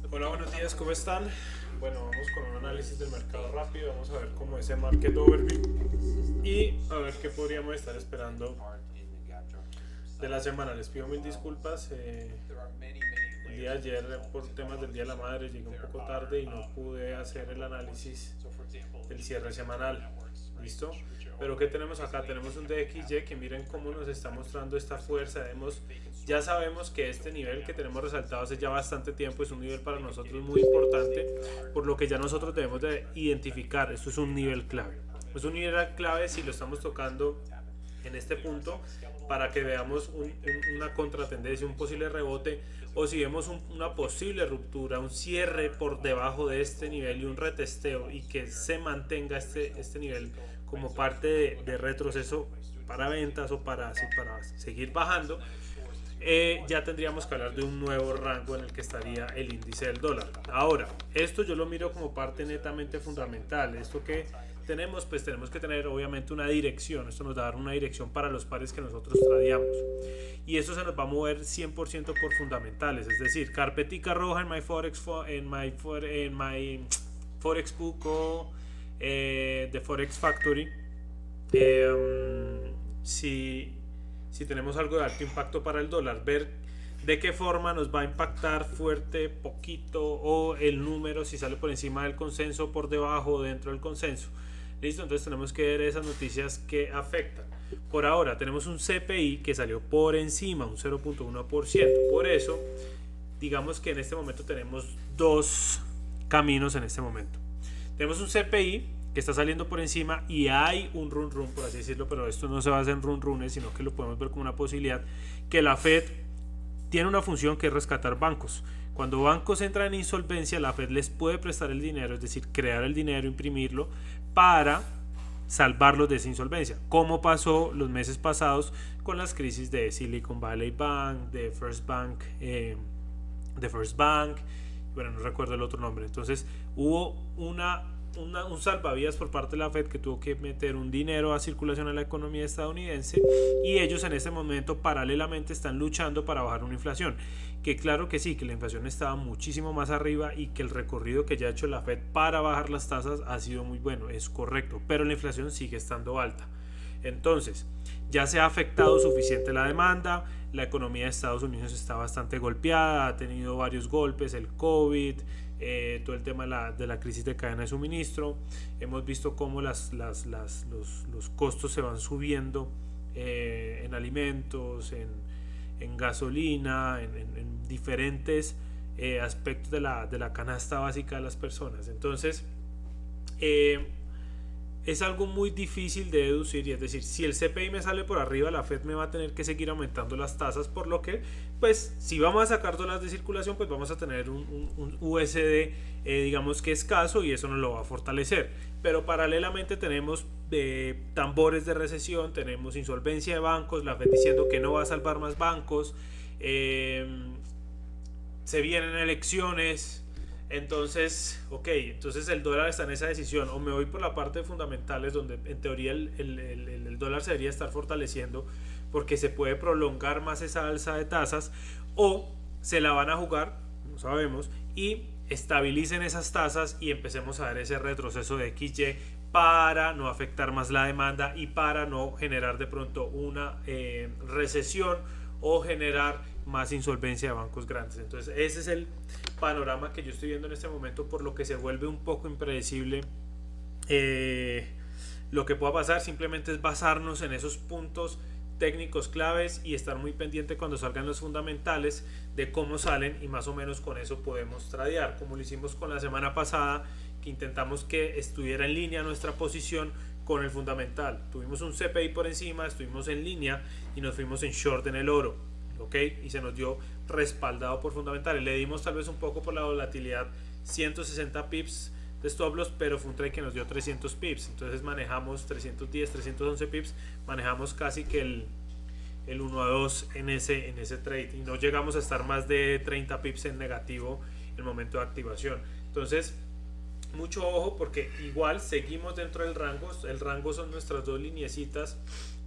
Hola, buenos días, ¿cómo están? Bueno, vamos con un análisis del mercado rápido, vamos a ver cómo ese market overview y a ver qué podríamos estar esperando de la semana. Les pido mil disculpas, el día de ayer por temas del Día de la Madre llegué un poco tarde y no pude hacer el análisis del cierre semanal. ¿Listo? Pero ¿qué tenemos acá? Tenemos un DXY que miren cómo nos está mostrando esta fuerza. Ya sabemos que este nivel que tenemos resaltado hace ya bastante tiempo es un nivel para nosotros muy importante, por lo que ya nosotros debemos de identificar, esto es un nivel clave. Es un nivel clave si lo estamos tocando en este punto para que veamos una contratendencia, un posible rebote, o si vemos una posible ruptura, un cierre por debajo de este nivel y un retesteo y que se mantenga este nivel como parte de retroceso para ventas o para seguir bajando, ya tendríamos que hablar de un nuevo rango en el que estaría el índice del dólar. Ahora, esto yo lo miro como parte netamente fundamental. Esto que tenemos, pues tenemos que tener obviamente una dirección. Esto nos va a dar una dirección para los pares que nosotros tradeamos. Y eso se nos va a mover 100% por fundamentales. Es decir, carpetica roja en my Forex Book o de Forex Factory. Si si tenemos algo de alto impacto para el dólar, ver de qué forma nos va a impactar fuerte, poquito, o el número, si sale por encima del consenso, por debajo o dentro del consenso. Listo, entonces tenemos que ver esas noticias que afectan. Por ahora tenemos un CPI que salió por encima, un 0.1%. Por eso, digamos que en este momento tenemos dos caminos en este momento. Tenemos un CPI que está saliendo por encima y hay un run run, por así decirlo, pero esto no se basa en run runes, sino que lo podemos ver como una posibilidad que la Fed tiene una función que es rescatar bancos. Cuando bancos entran en insolvencia, la Fed les puede prestar el dinero, es decir, crear el dinero, imprimirlo, para salvarlos de esa insolvencia, como pasó los meses pasados con las crisis de Silicon Valley Bank, de First Bank, bueno, no recuerdo el otro nombre. Entonces hubo un salvavidas por parte de la Fed que tuvo que meter un dinero a circulación en la economía estadounidense, y ellos en este momento paralelamente están luchando para bajar una inflación, que claro que sí, que la inflación estaba muchísimo más arriba y que el recorrido que ya ha hecho la Fed para bajar las tasas ha sido muy bueno, es correcto, pero la inflación sigue estando alta. Entonces, ya se ha afectado suficiente la demanda, la economía de Estados Unidos está bastante golpeada, ha tenido varios golpes, el COVID, todo el tema de la crisis de cadena de suministro. Hemos visto cómo los costos se van subiendo en alimentos, en gasolina, en diferentes aspectos de la canasta básica de las personas. Entonces, es algo muy difícil de deducir, y es decir, si el CPI me sale por arriba, la Fed me va a tener que seguir aumentando las tasas, por lo que, pues, si vamos a sacar dólares de circulación, pues vamos a tener un USD, digamos que escaso, y eso nos lo va a fortalecer. Pero paralelamente tenemos tambores de recesión, tenemos insolvencia de bancos, la Fed diciendo que no va a salvar más bancos, se vienen elecciones. Entonces, entonces el dólar está en esa decisión: o me voy por la parte de fundamentales, donde en teoría el dólar se debería estar fortaleciendo porque se puede prolongar más esa alza de tasas, o se la van a jugar, no sabemos, y estabilicen esas tasas y empecemos a ver ese retroceso de XY para no afectar más la demanda y para no generar de pronto una recesión o generar más insolvencia de bancos grandes. Entonces ese es el panorama que yo estoy viendo en este momento, por lo que se vuelve un poco impredecible lo que pueda pasar. Simplemente es basarnos en esos puntos técnicos claves y estar muy pendiente cuando salgan los fundamentales de cómo salen, y más o menos con eso podemos tradear, como lo hicimos con la semana pasada, que intentamos que estuviera en línea nuestra posición con el fundamental. Tuvimos un CPI por encima, estuvimos en línea y nos fuimos en short en el oro, y se nos dio respaldado por fundamentales. Le dimos tal vez un poco por la volatilidad 160 pips de stop loss, pero fue un trade que nos dio 300 pips. Entonces manejamos 310, 311 pips, manejamos casi que el 1 a 2 en ese trade, y no llegamos a estar más de 30 pips en negativo en el momento de activación. Entonces, mucho ojo, porque igual seguimos dentro del rango. El rango son nuestras dos lineecitas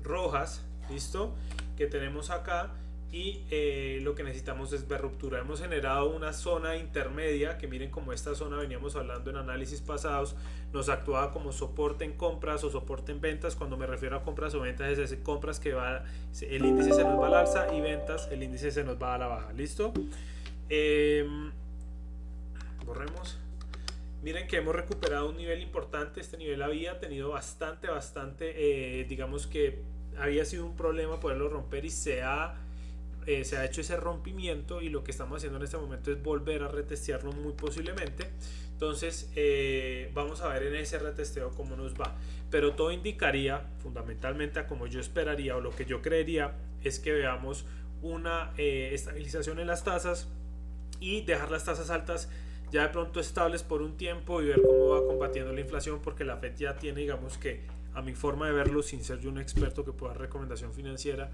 rojas, listo, que tenemos acá, y lo que necesitamos es ver ruptura. Hemos generado una zona intermedia que miren como esta zona veníamos hablando en análisis pasados, nos actuaba como soporte en compras o soporte en ventas. Cuando me refiero a compras o ventas es decir, compras que va, el índice se nos va al alza, y ventas el índice se nos va a la baja. ¿Listo? Borremos. Miren que hemos recuperado un nivel importante. Este nivel había tenido bastante digamos que había sido un problema poderlo romper, y se ha hecho ese rompimiento, y lo que estamos haciendo en este momento es volver a retestearlo muy posiblemente. Entonces vamos a ver en ese retesteo cómo nos va, pero todo indicaría fundamentalmente a como yo esperaría, o lo que yo creería es que veamos una estabilización en las tasas, y dejar las tasas altas ya de pronto estables por un tiempo, y ver cómo va combatiendo la inflación, porque la Fed ya tiene, digamos que a mi forma de verlo, sin ser yo un experto que pueda dar recomendación financiera,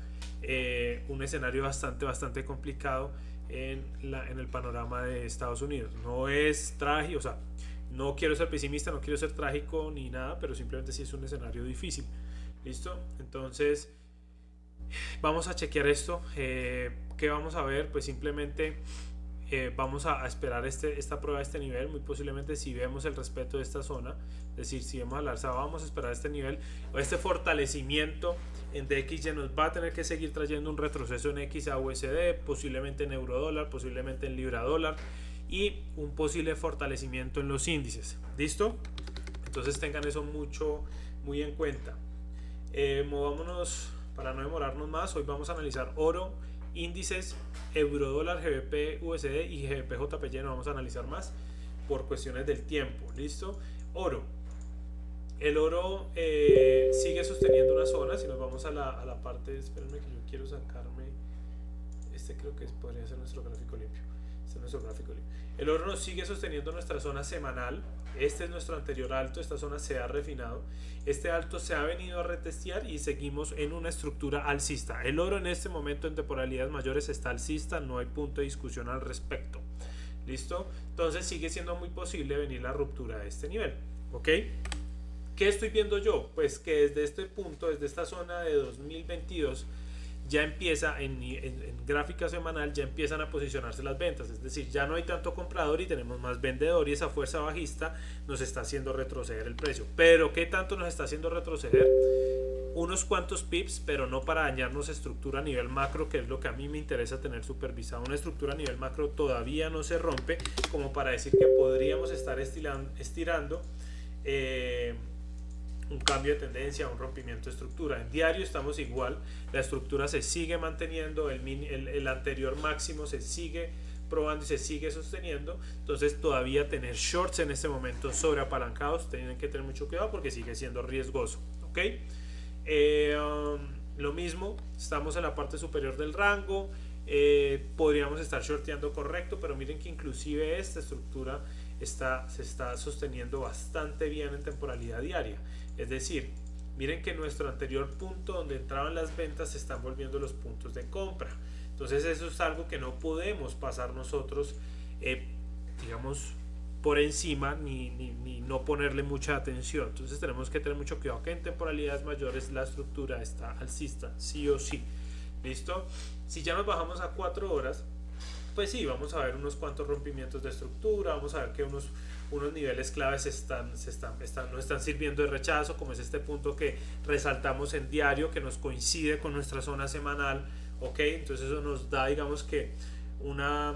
un escenario bastante complicado en el panorama de Estados Unidos. No es trágico, o sea, no quiero ser pesimista, no quiero ser trágico ni nada, pero simplemente sí es un escenario difícil. ¿Listo? Entonces vamos a chequear esto. ¿Qué vamos a ver? Pues simplemente vamos a esperar esta prueba de este nivel. Muy posiblemente, si vemos el respeto de esta zona, es decir, si vemos al alza, vamos a esperar este nivel o este fortalecimiento en DXY. Nos va a tener que seguir trayendo un retroceso en XA USD, posiblemente en euro dólar, posiblemente en libra dólar, y un posible fortalecimiento en los índices. ¿Listo? Entonces tengan eso muy en cuenta. Movámonos para no demorarnos más. Hoy vamos a analizar oro, índices, euro dólar, GBP USD y GBP JPY. No vamos a analizar más por cuestiones del tiempo. ¿Listo? Oro. El oro sigue sosteniendo una zona. Si nos vamos a la parte, espérenme que yo quiero sacarme, creo que podría ser nuestro gráfico limpio. Este es nuestro gráfico limpio. El oro nos sigue sosteniendo nuestra zona semanal. Este es nuestro anterior alto. Esta zona se ha refinado. Este alto se ha venido a retestear y seguimos en una estructura alcista. El oro en este momento en temporalidades mayores está alcista. No hay punto de discusión al respecto. ¿Listo? Entonces sigue siendo muy posible venir la ruptura de este nivel. ¿Ok? ¿Qué estoy viendo yo? Pues que desde este punto, desde esta zona de 2022, ya empieza en gráfica semanal, ya empiezan a posicionarse las ventas. Es decir, ya no hay tanto comprador y tenemos más vendedor, y esa fuerza bajista nos está haciendo retroceder el precio. Pero ¿qué tanto nos está haciendo retroceder? Unos cuantos pips, pero no para dañarnos estructura a nivel macro, que es lo que a mí me interesa tener supervisado. Una estructura a nivel macro todavía no se rompe como para decir que podríamos estar estirando un cambio de tendencia, un rompimiento de estructura. En diario estamos igual, la estructura se sigue manteniendo, el anterior máximo se sigue probando y se sigue sosteniendo. Entonces todavía tener shorts en este momento sobreapalancados, tienen que tener mucho cuidado porque sigue siendo riesgoso. ¿Ok? Lo mismo, estamos en la parte superior del rango, podríamos estar shorteando correcto, pero miren que inclusive esta estructura se está sosteniendo bastante bien en temporalidad diaria. Es decir, miren que nuestro anterior punto donde entraban las ventas se están volviendo los puntos de compra. Entonces eso es algo que no podemos pasar nosotros, digamos, por encima, ni no ponerle mucha atención. Entonces tenemos que tener mucho cuidado que en temporalidades mayores la estructura está alcista, sí o sí. ¿Listo? Si ya nos bajamos a 4 horas, pues sí, vamos a ver unos cuantos rompimientos de estructura, vamos a ver que unos niveles claves nos están sirviendo de rechazo, como es este punto que resaltamos en diario, que nos coincide con nuestra zona semanal. ¿Ok? Entonces eso nos da, digamos que, una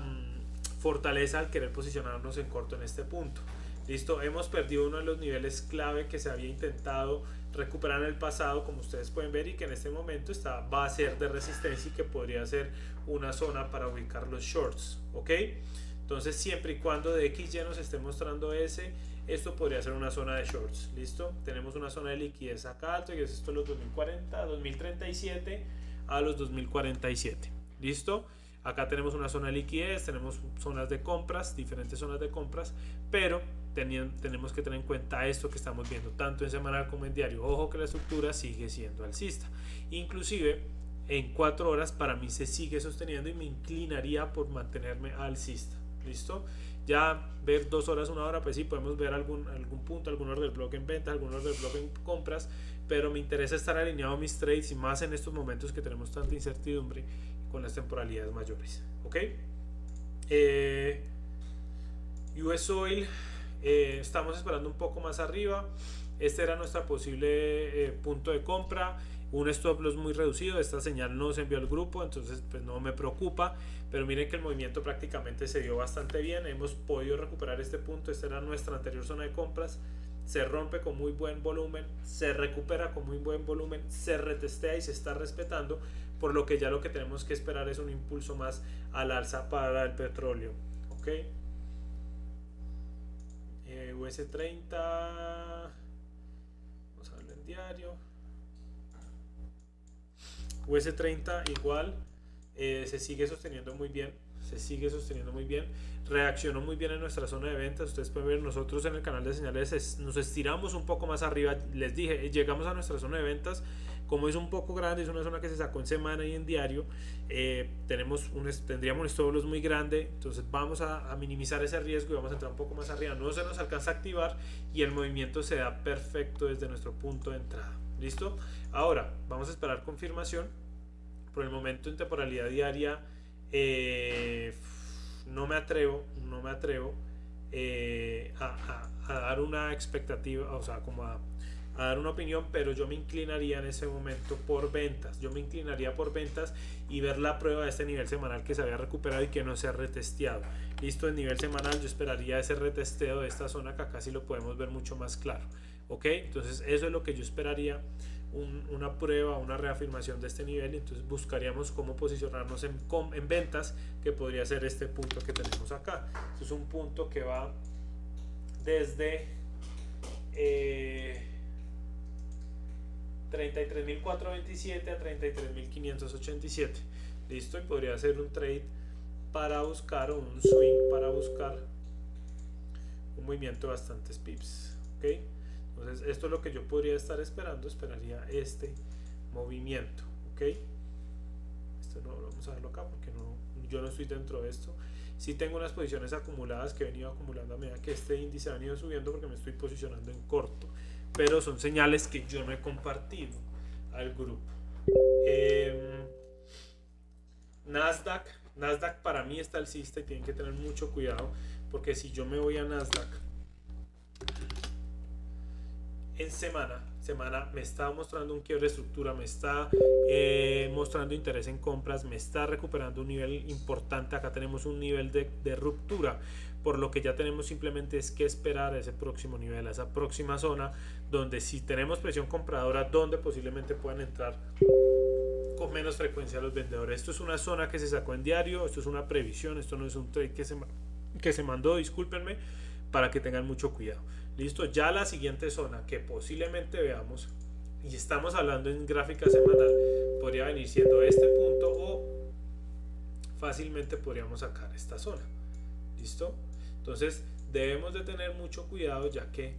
fortaleza al querer posicionarnos en corto en este punto. ¿Listo? Hemos perdido uno de los niveles clave que se había intentado recuperar en el pasado, como ustedes pueden ver, y que en este momento va a ser de resistencia y que podría ser una zona para ubicar los shorts. ¿Ok? Entonces siempre y cuando de XY nos esté mostrando esto podría ser una zona de shorts. ¿Listo? Tenemos una zona de liquidez acá alto, y es esto los 2040, 2037 a los 2047. ¿Listo? Acá tenemos una zona de liquidez, tenemos zonas de compras, diferentes zonas de compras, pero tenemos que tener en cuenta esto que estamos viendo tanto en semanal como en diario. Ojo que la estructura sigue siendo alcista. Inclusive en 4 horas para mí se sigue sosteniendo y me inclinaría por mantenerme alcista. ¿Listo? Ya ver 2 horas, 1 hora, pues sí, podemos ver algún punto, algún order block en venta, algún order block en compras, pero me interesa estar alineado a mis trades, y más en estos momentos que tenemos tanta incertidumbre. con las temporalidades mayores. ¿Ok? US Oil, estamos esperando un poco más arriba. Este era nuestro posible punto de compra, un stop loss muy reducido. Esta señal no se envió al grupo, entonces pues no me preocupa, pero miren que el movimiento prácticamente se dio bastante bien. Hemos podido recuperar este punto. Esta era nuestra anterior zona de compras. Se rompe con muy buen volumen, se recupera con muy buen volumen, se retestea y se está respetando, por lo que ya lo que tenemos que esperar es un impulso más al alza para el petróleo. ¿Ok? US30, vamos a verlo en diario. US30 igual, se sigue sosteniendo muy bien, reaccionó muy bien en nuestra zona de ventas. Ustedes pueden ver, nosotros en el canal de señales nos estiramos un poco más arriba. Les dije, llegamos a nuestra zona de ventas. Como es un poco grande, es una zona que se sacó en semana y en diario, tendríamos un stop loss muy grande. Entonces vamos a minimizar ese riesgo y vamos a entrar un poco más arriba. No se nos alcanza a activar y el movimiento se da perfecto desde nuestro punto de entrada. ¿Listo? Ahora vamos a esperar confirmación. Por el momento en temporalidad diaria no me atrevo a dar una expectativa, o sea, como a dar una opinión, pero yo me inclinaría en ese momento por ventas. Yo me inclinaría por ventas y ver la prueba de este nivel semanal que se había recuperado y que no se ha retesteado. Listo, en nivel semanal yo esperaría ese retesteo de esta zona, que acá sí lo podemos ver mucho más claro. Ok, entonces eso es lo que yo esperaría, una prueba, una reafirmación de este nivel. Entonces buscaríamos cómo posicionarnos en ventas, que podría ser este punto que tenemos acá. Este es un punto que va desde 33.427 a 33.587. Listo, y podría ser un trade para buscar, o un swing para buscar un movimiento de bastantes pips. ¿Ok? Entonces esto es lo que yo podría estar esperando. Esperaría este movimiento. ¿Ok? Esto no vamos a verlo acá porque yo no estoy dentro de esto. Sí tengo unas posiciones acumuladas que he venido acumulando a medida que este índice ha venido subiendo, porque me estoy posicionando en corto, pero son señales que yo no he compartido al grupo. Nasdaq para mí está alcista y tienen que tener mucho cuidado, porque si yo me voy a Nasdaq en semana me está mostrando un quiebre de estructura, me está mostrando interés en compras, me está recuperando un nivel importante. Acá tenemos un nivel de ruptura, por lo que ya tenemos simplemente es que esperar a ese próximo nivel, a esa próxima zona, donde si tenemos presión compradora, donde posiblemente puedan entrar con menos frecuencia los vendedores. Esto es una zona que se sacó en diario, esto es una previsión, esto no es un trade que se mandó, discúlpenme, para que tengan mucho cuidado. Listo, ya la siguiente zona que posiblemente veamos, y estamos hablando en gráfica semanal, podría venir siendo este punto, o fácilmente podríamos sacar esta zona. Listo, entonces debemos de tener mucho cuidado, ya que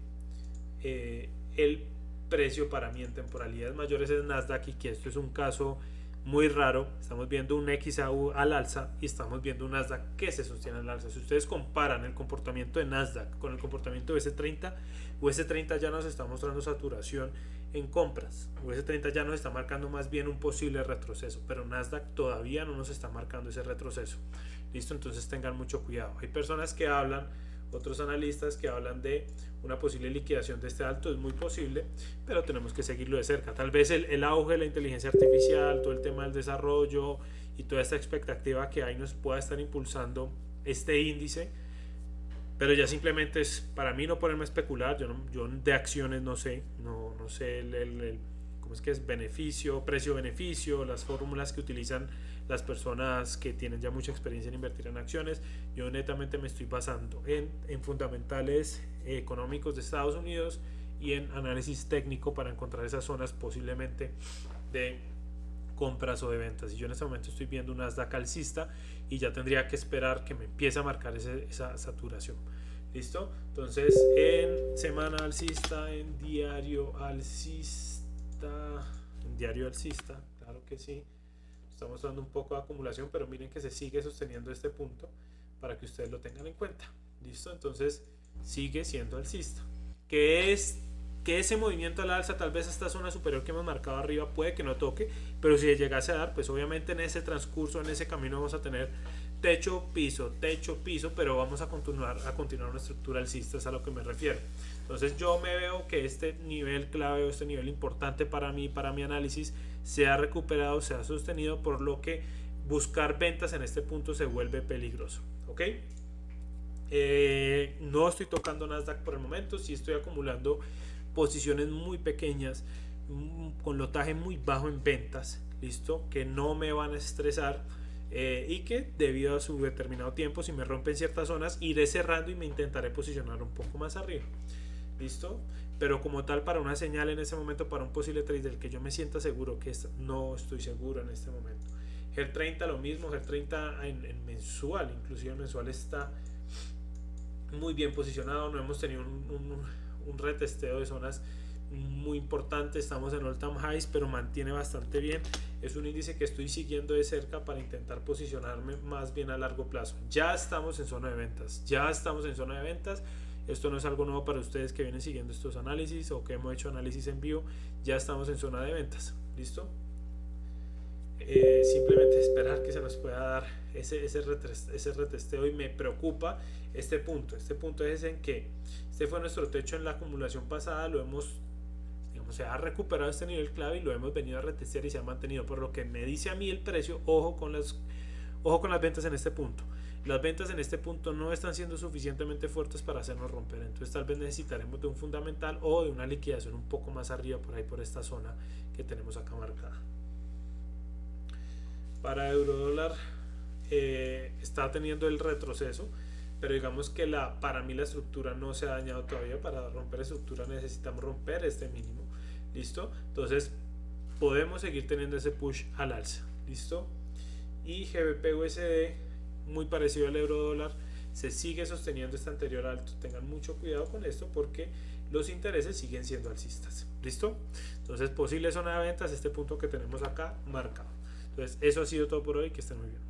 el precio para mí en temporalidades mayores es Nasdaq, y que esto es un caso muy raro. Estamos viendo un XAU al alza y estamos viendo un Nasdaq que se sostiene al alza. Si ustedes comparan el comportamiento de Nasdaq con el comportamiento de US30, US30 ya nos está mostrando saturación en compras. US30 ya nos está marcando más bien un posible retroceso, pero Nasdaq todavía no nos está marcando ese retroceso. Listo, entonces tengan mucho cuidado. Hay personas que hablan, otros analistas que hablan de una posible liquidación de este alto. Es muy posible, pero tenemos que seguirlo de cerca. Tal vez el auge de la inteligencia artificial, todo el tema del desarrollo y toda esta expectativa que hay nos pueda estar impulsando este índice, pero ya simplemente es para mí no ponerme a especular. Yo de acciones no sé cómo es que es beneficio, precio-beneficio, las fórmulas que utilizan las personas que tienen ya mucha experiencia en invertir en acciones. Yo netamente me estoy basando en fundamentales económicos de Estados Unidos y en análisis técnico para encontrar esas zonas posiblemente de compras o de ventas. Y yo en este momento estoy viendo un Nasdaq alcista y ya tendría que esperar que me empiece a marcar esa saturación. ¿Listo? Entonces en semana alcista, en diario alcista, claro que sí. Está mostrando un poco de acumulación, pero miren que se sigue sosteniendo este punto para que ustedes lo tengan en cuenta. ¿Listo? Entonces sigue siendo alcista. ¿Qué es que ese movimiento al alza, tal vez esta zona superior que hemos marcado arriba puede que no toque, pero si llegase a dar, pues obviamente en ese transcurso, en ese camino vamos a tener techo, piso, pero vamos a continuar una estructura alcista, es a lo que me refiero. Entonces yo me veo que este nivel clave o este nivel importante para mí, para mi análisis, se ha recuperado, se ha sostenido, por lo que buscar ventas en este punto se vuelve peligroso, ¿ok? No estoy tocando Nasdaq por el momento, sí estoy acumulando posiciones muy pequeñas con lotaje muy bajo en ventas, listo, que no me van a estresar, y que debido a su determinado tiempo, si me rompen ciertas zonas, iré cerrando y me intentaré posicionar un poco más arriba, listo. Pero como tal, para una señal en ese momento, para un posible trade del que yo me sienta seguro, que no estoy seguro en este momento. GER 30 lo mismo, GER 30 en mensual, inclusive en mensual está muy bien posicionado, no hemos tenido un retesteo de zonas muy importante, estamos en all time highs, pero mantiene bastante bien. Es un índice que estoy siguiendo de cerca para intentar posicionarme más bien a largo plazo. Ya estamos en zona de ventas, esto no es algo nuevo para ustedes que vienen siguiendo estos análisis o que hemos hecho análisis en vivo. Ya estamos en zona de ventas, listo. Simplemente esperar que se nos pueda dar ese retesteo, y me preocupa este punto es en que este fue nuestro techo en la acumulación pasada, lo hemos, digamos, se ha recuperado este nivel clave y lo hemos venido a retestear y se ha mantenido, por lo que me dice a mí el precio, ojo con las ventas en este punto. Las ventas en este punto no están siendo suficientemente fuertes para hacernos romper, entonces tal vez necesitaremos de un fundamental o de una liquidación un poco más arriba, por ahí, por esta zona que tenemos acá marcada. Para euro dólar está teniendo el retroceso, pero digamos que para mí la estructura no se ha dañado todavía. Para romper estructura necesitamos romper este mínimo, listo. Entonces podemos seguir teniendo ese push al alza, listo. Y GBP USD, muy parecido al euro dólar, se sigue sosteniendo este anterior alto. Tengan mucho cuidado con esto porque los intereses siguen siendo alcistas, listo. Entonces posible zona de ventas, este punto que tenemos acá marcado. Entonces eso ha sido todo por hoy, que estén muy bien.